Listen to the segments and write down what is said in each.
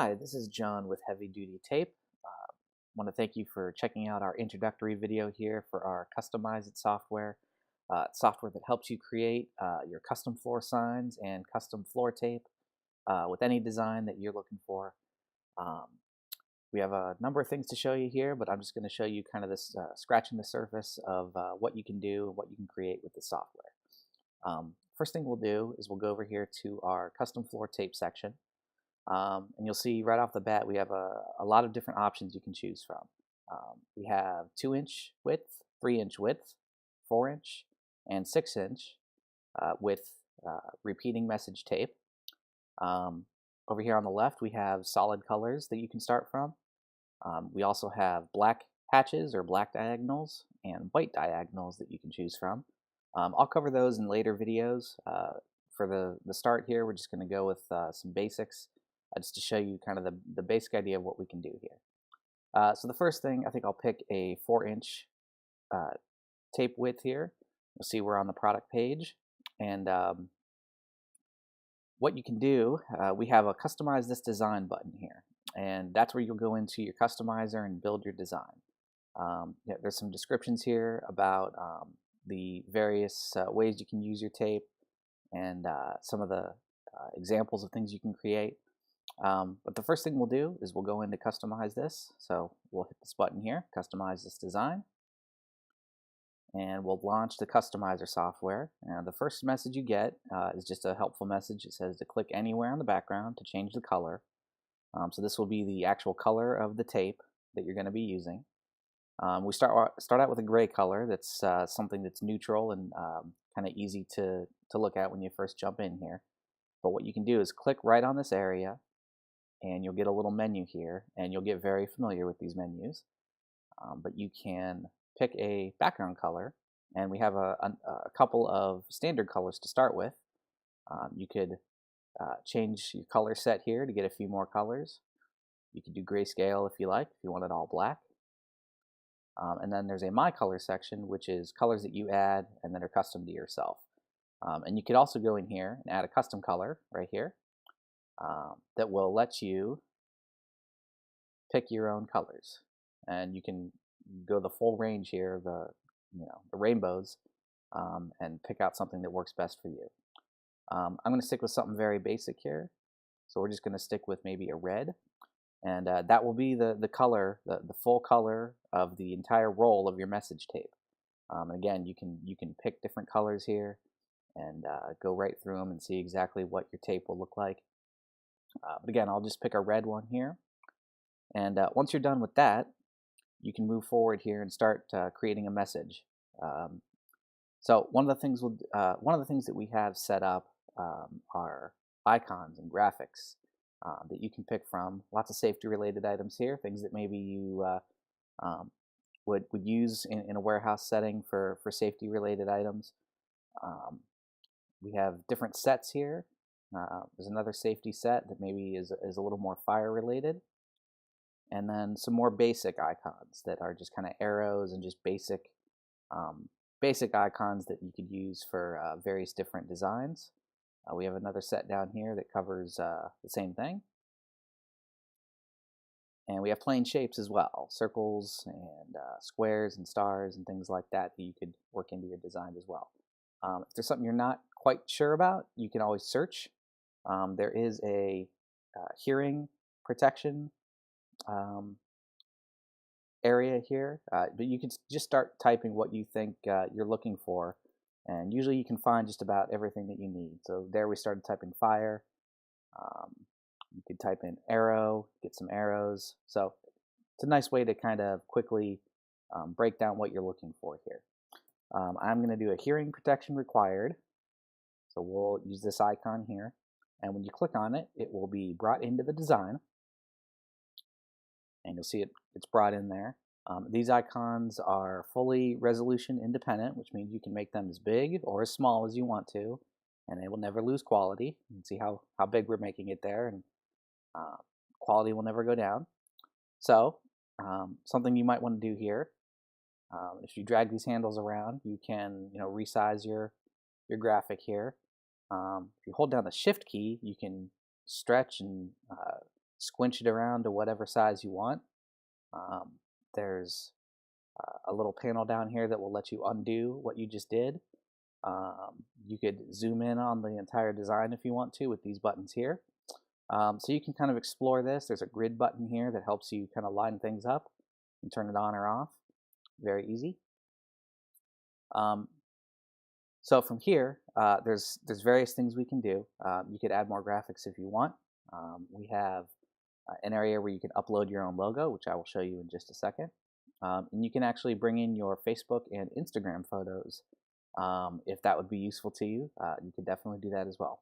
Hi, this is John with Heavy Duty Tape. Want to thank you for checking out our introductory video here for our Customize It software. Software that helps you create your custom floor signs and custom floor tape with any design that you're looking for. Um, we have a number of things to show you here, but I'm just going to show you kind of this scratching the surface of what you can do and what you can create with the software. First thing we'll do is we'll go over here to our custom floor tape section. And you'll see right off the bat we have a lot of different options you can choose from. We have 2-inch width, 3-inch width, 4-inch, and 6-inch with repeating message tape. Over here on the left we have solid colors that you can start from. We also have black hatches or black diagonals and white diagonals that you can choose from. I'll cover those in later videos. For the start here, we're just going to go with some basics just to show you kind of the basic idea of what we can do here. So the first thing, I think I'll pick a 4-inch tape width here. You'll see we're on the product page. And what you can do, we have a Customize This Design button here. And that's where you'll go into your customizer and build your design. There's some descriptions here about the various ways you can use your tape and some of the examples of things you can create. But the first thing we'll do is we'll go into Customize This. So we'll hit this button here, Customize This Design. And we'll launch the Customizer software. And the first message you get is just a helpful message. It says to click anywhere on the background to change the color. So this will be the actual color of the tape that you're going to be using. We start out with a gray color. That's something that's neutral and kind of easy to look at when you first jump in here. But what you can do is click right on this area, and you'll get a little menu here, and you'll get very familiar with these menus. But you can pick a background color, and we have a couple of standard colors to start with. You could change your color set here to get a few more colors. You could do grayscale if you like, if you want it all black. And then there's a My Color section, which is colors that you add and that are custom to yourself. And you could also go in here and add a custom color right here that will let you pick your own colors. And you can go the full range here, the rainbows, and pick out something that works best for you. I'm going to stick with something very basic here. So we're just going to stick with maybe a red. And that will be the color, the full color of the entire roll of your message tape. Again, you can pick different colors here and go right through them and see exactly what your tape will look like. But again, I'll just pick a red one here. And once you're done with that, you can move forward here and start creating a message. So one of the things that we have set up are icons and graphics that you can pick from. Lots of safety-related items here, things that maybe you would use in a warehouse setting for safety-related items. We have different sets here. There's another safety set that maybe is a little more fire-related. And then some more basic icons that are just kind of arrows and just basic icons that you could use for various different designs. We have another set down here that covers the same thing. And we have plain shapes as well, circles and squares and stars and things like that that you could work into your design as well. If there's something you're not quite sure about, you can always search. There is a hearing protection area here, but you can just start typing what you think you're looking for, and usually you can find just about everything that you need. So there we started typing fire. You could type in arrow, get some arrows. So it's a nice way to kind of quickly break down what you're looking for here. I'm going to do a hearing protection required. So we'll use this icon here, and when you click on it, it will be brought into the design. And you'll see it's brought in there. These icons are fully resolution independent, which means you can make them as big or as small as you want to, and they will never lose quality. You can see how big we're making it there, and quality will never go down. So something you might want to do here, if you drag these handles around, you can resize your graphic here. If you hold down the Shift key, you can stretch and squinch it around to whatever size you want. There's a little panel down here that will let you undo what you just did. You could zoom in on the entire design if you want to with these buttons here. So you can kind of explore this. There's a grid button here that helps you kind of line things up and turn it on or off. Very easy. So from here, there's various things we can do. You could add more graphics if you want. We have an area where you can upload your own logo, which I will show you in just a second. And you can actually bring in your Facebook and Instagram photos. If that would be useful to you, you could definitely do that as well.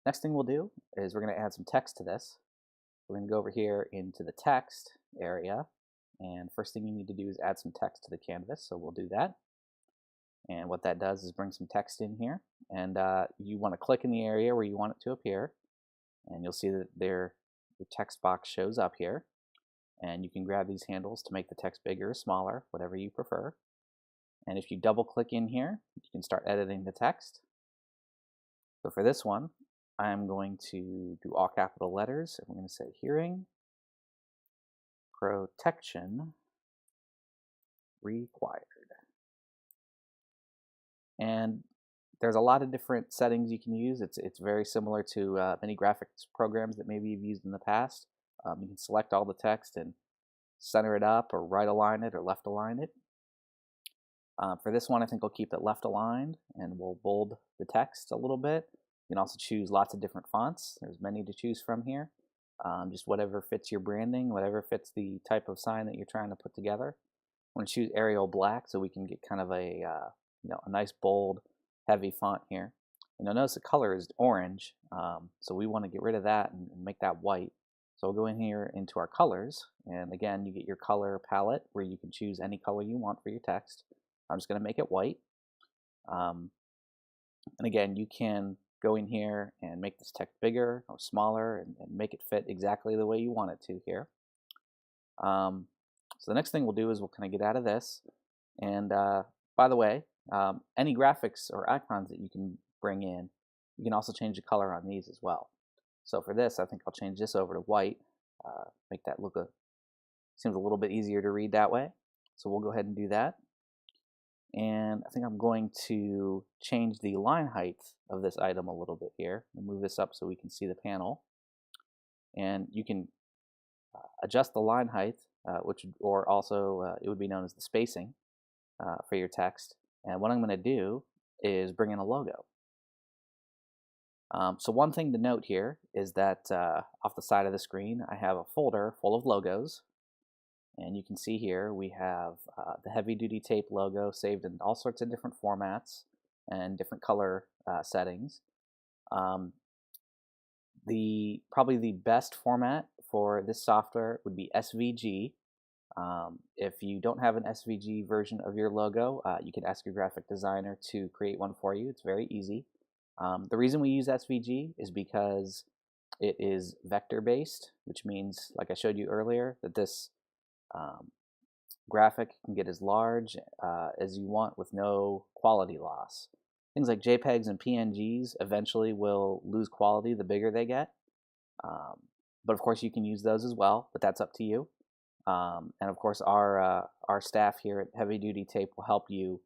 Next thing we'll do is we're going to add some text to this. We're going to go over here into the text area, and first thing you need to do is add some text to the canvas, so we'll do that. And what that does is bring some text in here, and you want to click in the area where you want it to appear, and you'll see that your text box shows up here, and you can grab these handles to make the text bigger or smaller, whatever you prefer. And if you double click in here, you can start editing the text. So for this one, I'm going to do all capital letters. I'm going to say hearing protection required. And there's a lot of different settings you can use. It's very similar to many graphics programs that maybe you've used in the past. You can select all the text and center it up or right align it or left align it. For this one, I think I'll keep it left aligned, and we'll bold the text a little bit. You can also choose lots of different fonts. There's many to choose from here. Just whatever fits your branding, whatever fits the type of sign that you're trying to put together. I'm going to choose Arial Black so we can get kind of a nice bold, heavy font here. And you'll notice the color is orange, so we want to get rid of that and make that white. So we'll go in here into our colors, and again, you get your color palette where you can choose any color you want for your text. I'm just going to make it white. And again, you can go in here and make this text bigger or smaller and make it fit exactly the way you want it to here. So the next thing we'll do is we'll kind of get out of this. And by the way, any graphics or icons that you can bring in, you can also change the color on these as well. So for this, I think I'll change this over to white, make that look seems a little bit easier to read that way. So we'll go ahead and do that. And I think I'm going to change the line height of this item a little bit here and move this up so we can see the panel. And you can adjust the line height, or also it would be known as the spacing for your text. And what I'm going to do is bring in a logo. So one thing to note here is that off the side of the screen, I have a folder full of logos. And you can see here we have the Heavy Duty Tape logo saved in all sorts of different formats and different color settings. Probably the best format for this software would be SVG. If you don't have an SVG version of your logo, you can ask your graphic designer to create one for you. It's very easy. The reason we use SVG is because it is vector based, which means, like I showed you earlier, that this graphic can get as large as you want with no quality loss. Things like JPEGs and PNGs eventually will lose quality the bigger they get. But of course you can use those as well, but that's up to you. And of course our staff here at Heavy Duty Tape will help you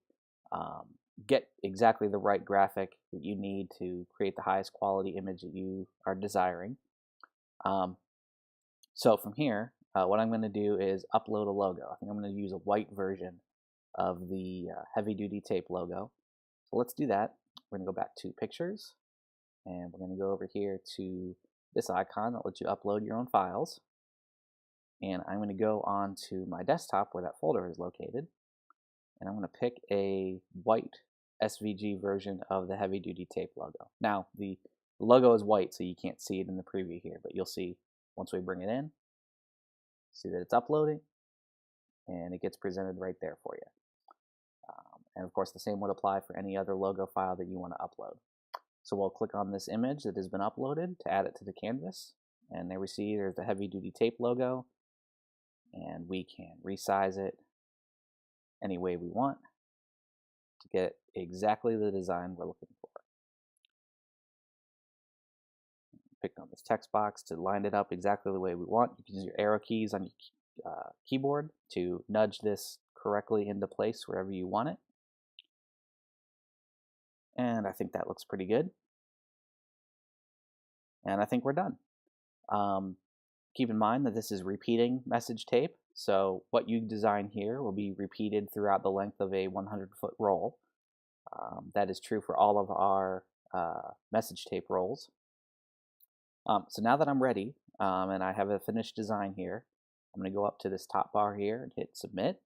get exactly the right graphic that you need to create the highest quality image that you are desiring. So from here, what I'm going to do is upload a logo. I think I'm going to use a white version of the Heavy Duty Tape logo. So let's do that. We're going to go back to Pictures, and we're going to go over here to this icon that lets you upload your own files. And I'm going to go on to my desktop where that folder is located, and I'm going to pick a white SVG version of the Heavy Duty Tape logo. Now, the logo is white, so you can't see it in the preview here, but you'll see once we bring it in. See that it's uploading, and it gets presented right there for you. And of course, the same would apply for any other logo file that you want to upload. So we'll click on this image that has been uploaded to add it to the canvas. And there we see there's the Heavy Duty Tape logo. And we can resize it any way we want to get exactly the design we're looking for. pick on this text box to line it up exactly the way we want. You can use your arrow keys on your keyboard to nudge this correctly into place wherever you want it. And I think that looks pretty good. And I think we're done. Keep in mind that this is repeating message tape, so what you design here will be repeated throughout the length of a 100-foot roll. That is true for all of our message tape rolls. So now that I'm ready and I have a finished design here, I'm going to go up to this top bar here and hit submit.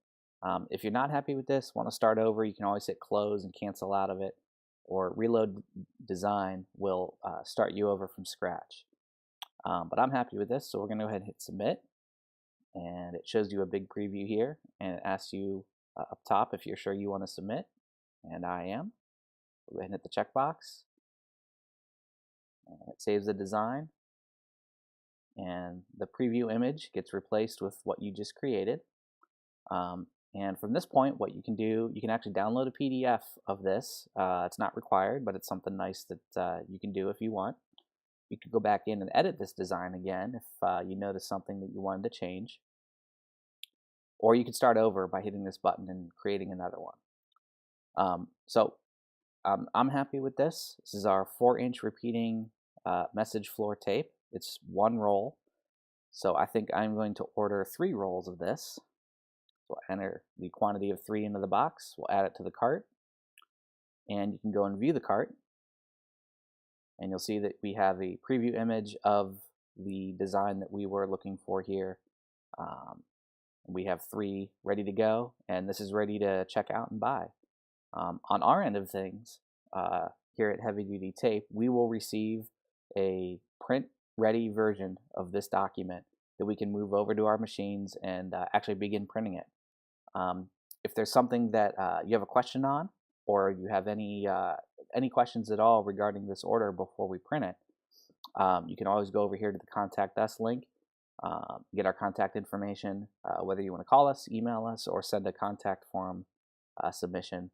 If you're not happy with this, want to start over, you can always hit close and cancel out of it, or reload design will start you over from scratch. But I'm happy with this, so we're going to go ahead and hit submit. And it shows you a big preview here, and it asks you up top if you're sure you want to submit, and I am. Go ahead and hit the checkbox. And it saves the design, and the preview image gets replaced with what you just created. And from this point, what you can do, you can actually download a PDF of this. It's not required, but it's something nice that you can do if you want. You could go back in and edit this design again if you notice something that you wanted to change. Or you could start over by hitting this button and creating another one. I'm happy with this. This is our 4-inch repeating message floor tape. It's one roll. So I think I'm going to order 3 rolls of this. We'll enter the quantity of 3 into the box. We'll add it to the cart. And you can go and view the cart. And you'll see that we have a preview image of the design that we were looking for here. We have 3 ready to go, and this is ready to check out and buy. On our end of things, here at Heavy Duty Tape, we will receive a print-ready version of this document that we can move over to our machines and actually begin printing it. If there's something that you have a question on, or you have any questions at all regarding this order before we print it, you can always go over here to the Contact Us link, get our contact information, whether you want to call us, email us, or send a contact form submission.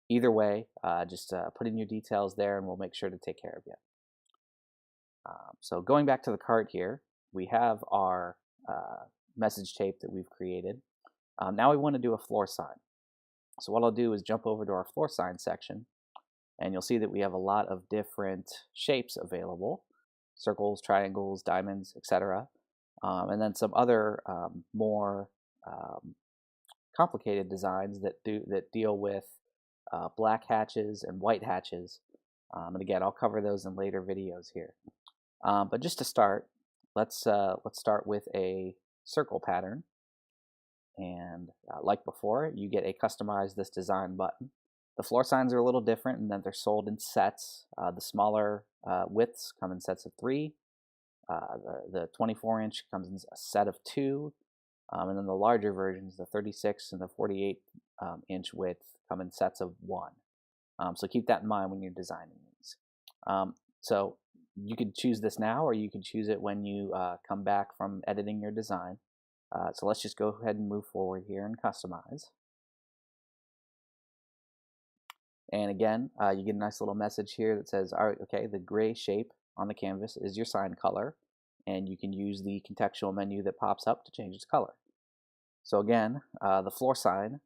Either way, just put in your details there and we'll make sure to take care of you. So going back to the cart here, we have our message tape that we've created. Now we want to do a floor sign. So what I'll do is jump over to our floor sign section, and you'll see that we have a lot of different shapes available: circles, triangles, diamonds, etc. And then some other more complicated designs that deal with black hatches and white hatches. And again, I'll cover those in later videos here. But just to start, let's start with a circle pattern. And like before, you get a customize this design button. The floor signs are a little different in that they're sold in sets. The smaller widths come in sets of 3. The 24-inch comes in a set of 2. And then the larger versions, the 36 and the 48-inch width, come in sets of 1. So keep that in mind when you're designing these. So you could choose this now, or you could choose it when you come back from editing your design. So let's just go ahead and move forward here and customize. And again, you get a nice little message here that says, all right, okay, the gray shape on the canvas is your sign color, and you can use the contextual menu that pops up to change its color. So again, the floor sign,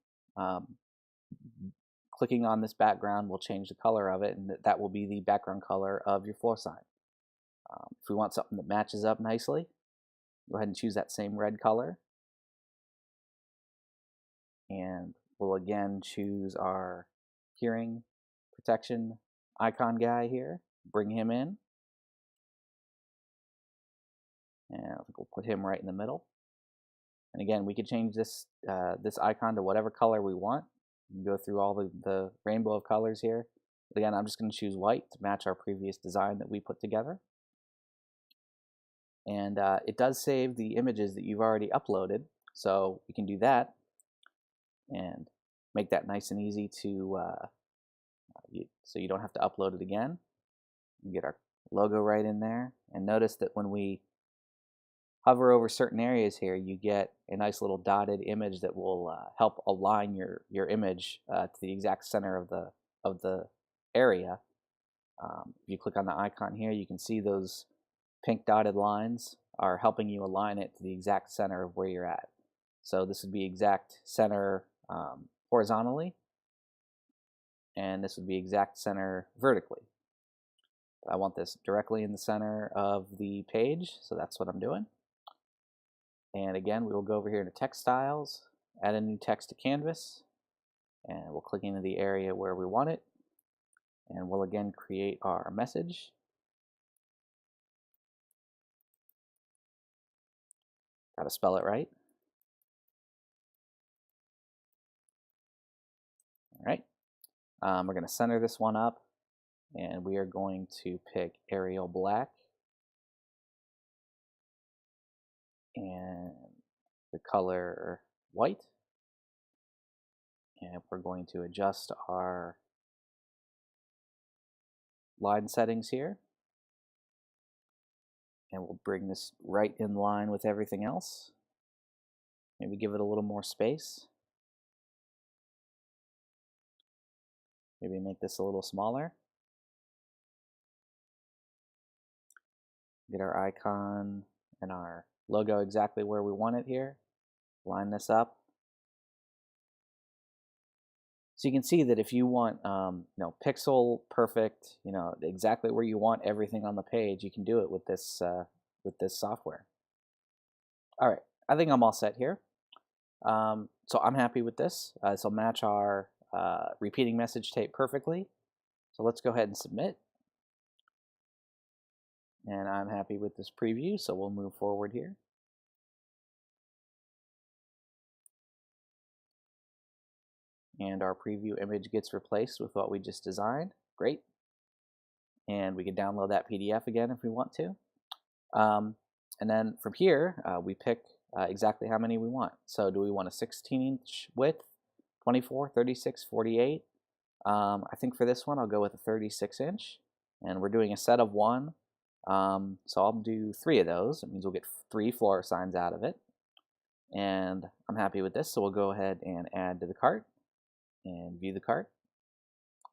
clicking on this background will change the color of it, and that will be the background color of your floor sign. If we want something that matches up nicely, go ahead and choose that same red color. And we'll again choose our hearing protection icon guy here, bring him in. And I think we'll put him right in the middle. And again, we could change this this icon to whatever color we want. You can go through all the rainbow of colors here. But again, I'm just going to choose white to match our previous design that we put together. And it does save the images that you've already uploaded, so we can do that and make that nice and easy to so you don't have to upload it again. We get our logo right in there, and notice that when we hover over certain areas here, you get a nice little dotted image that will help align your image to the exact center of the area. If you click on the icon here, you can see those pink dotted lines are helping you align it to the exact center of where you're at. So this would be exact center horizontally, and this would be exact center vertically. I want this directly in the center of the page, so that's what I'm doing. And again, we will go over here to text styles, add a new text to canvas, and we'll click into the area where we want it, and we'll again create our message. Got to spell it right. All right. We're going to center this one up, and we are going to pick Arial Black and the color white, and we're going to adjust our line settings here, and we'll bring this right in line with everything else. Maybe give it a little more space. Maybe make this a little smaller. Get our icon and our logo exactly where we want it here. Line this up. So you can see that if you want, pixel perfect, exactly where you want everything on the page, you can do it with this software. All right, I think I'm all set here. So I'm happy with this. This will match our repeating message tape perfectly. So let's go ahead and submit. And I'm happy with this preview, so we'll move forward here. And our preview image gets replaced with what we just designed. Great. And we can download that PDF again if we want to. And then from here, we pick exactly how many we want. So do we want a 16-inch width, 24, 36, 48? I think for this one, I'll go with a 36-inch. And we're doing a set of 1. So I'll do 3 of those. It means we'll get 3 floor signs out of it. And I'm happy with this, so we'll go ahead and add to the cart and view the cart.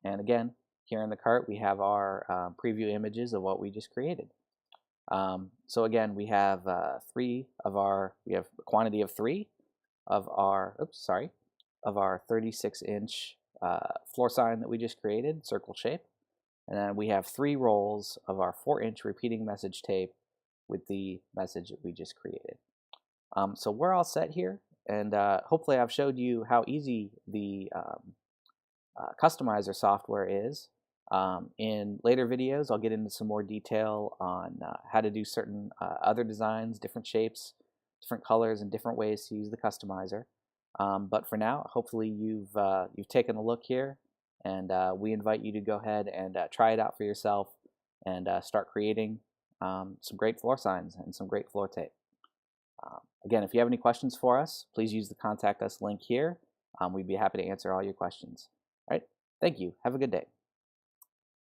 And again, here in the cart, we have our preview images of what we just created. So again, we have we have a quantity of 3 of our, of our 36-inch floor sign that we just created, circle shape. And then we have 3 rolls of our 4-inch repeating message tape with the message that we just created. So we're all set here, and hopefully I've showed you how easy the customizer software is. In later videos, I'll get into some more detail on how to do certain other designs, different shapes, different colors, and different ways to use the customizer. But for now, hopefully you've taken a look here, and we invite you to go ahead and try it out for yourself and start creating some great floor signs and some great floor tape. Again, if you have any questions for us, please use the Contact Us link here. We'd be happy to answer all your questions. All right, thank you. Have a good day.